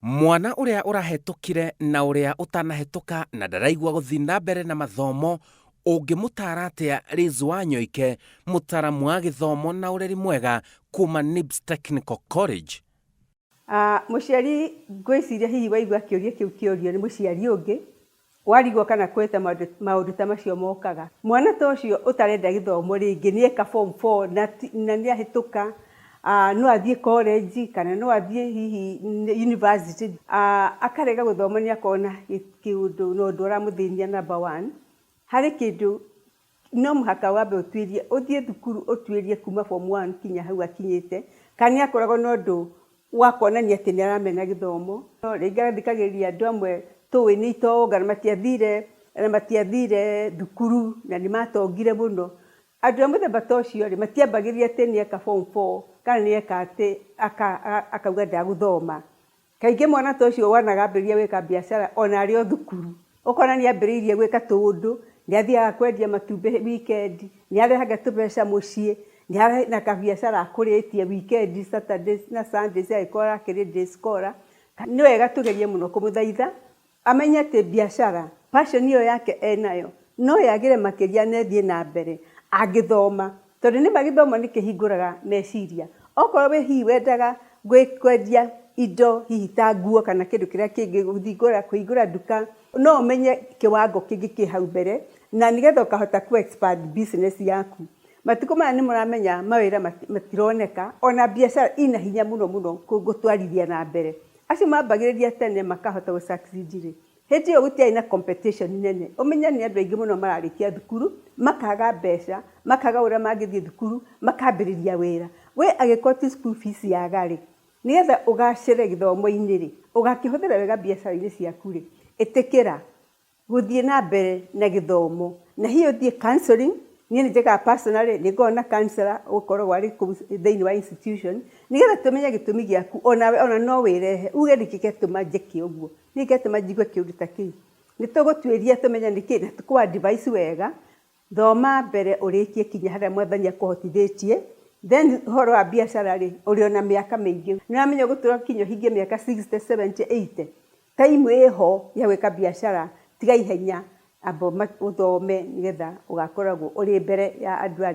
Mwana uria urahetũkire na uria utanahetũka na ndaraigua guthii na mbere na mathomo ũngĩmũtara atĩa Lizzie Wanyoike, mũtaramu wa gĩthomo na ũreri mwega kuma Nibs Technical College? Mũciari ngwĩciria hihi waigua kĩũria kĩu kĩũrio nĩ mũciari ũngĩ warigwo kana kweta maũndũ ta macio mokaga. Mwana ta ũcio ũtarenda gĩthomo rĩngĩ nĩeka form 4 na nĩahĩtũka, no athiĩ college kana no athiĩ hihi university, akarega gũthoma nĩakona kĩũndũ na ũndũ ũramũthĩnia number 1. Harĩ kĩndũ no mũhaka wambe ũtuĩrie, ũthiĩ thukuru ũtuĩrie kuma form 1 kinya hau akinyĩte, kana nĩakoragwo na ũndũ wa kuonania atĩ nĩaramena gĩthomo. Rĩngĩ arathikagĩrĩria andũ amwe tũĩ nĩ itonga na matiathire thukuru na nĩmatongire mũno. Andũ a mũthemba ta ũcio matiambagĩrĩria atĩ nĩeka form 4 kana nĩeka atĩ akauga ndagũthoma. Kaingĩ mwana ta ũcio wonaga ambĩrĩria gwĩka biacara ona arĩ o thukuru, ũkona nĩambĩrĩirie gwĩka tũũndũ, nĩathiaga kwendia matumbĩ weekend, nĩarehaga tũbeca mũciĩ, nĩarĩ na kabiacara akũrĩtie weekend, Saturdays na Sundays agĩkorwo akĩrĩ day scholar. Nĩ wega tũgerie mũno kũmũthaitha amenye atĩ biacara, passion ĩyo yake enayo no yagĩre makĩria na thiĩ na mbere angĩthoma, tondũ nĩma gĩthomo nĩkĩhingũraga meciria. Okorwo we hihi wendaga kwendia indo hihi ta nguo kana kĩndũ kĩrĩa kĩngĩ kũhingũra nduka, no ũmenye kĩwango kĩngĩ kĩ hau mbere na nĩgetha ũkahota ku expand business yaku. Matukũ maya nĩmũramenya mawĩra matironeka, ona biacara ina hinya mũno mũno gũtwarithia na mbere. Acio mambagĩrĩria tene makahota gũ succeed. Hĩndĩ ĩyo gũtiarĩ na competition nene. Ũmenya nĩ andũ aingĩ mũno mararĩkia thukuru, makaga mbeca, makaga ũrĩa mangĩthiĩ thukuru, makambĩrĩria wĩra. We agĩkorwo school fees yaga-rĩ, nĩgetha ũgacĩre gĩthomo-inĩ rĩ, ũgakĩhũthĩra wega biacara-inĩ ciaku-rĩ, ĩtĩkĩra gũthiĩ na mbere na gĩthomo. Na hihi ũthiĩ counseling, niĩ nĩnjĩkaga personally, nĩngoragwo na counselor ũkoragwo arĩ thĩinĩ wa institution, nĩgetha tũmenye gĩtũmi gĩaku, ona no wĩrehe uge nĩkĩ gĩatũma njĩke ũguo, nĩkĩ gĩatũma njigue kĩũndũ ta kĩu. Nĩtũgũtuĩria tũmenye nĩkĩ na tũkũ advice wega. Thoma mbere ũrĩkie kinya harĩa Mwathani akũhotithĩtie, then ũhoro wa biacara-rĩ, ũrĩ ona mĩaka mĩingĩ. Nĩwamenya gũtũra kinya ũhingie mĩaka 60, 70, 80. Time ĩho ya gwĩka biacara, tiga ihenya, amba ũthome nĩgetha ũgakoragwo ũrĩ mbere ya andũ arĩa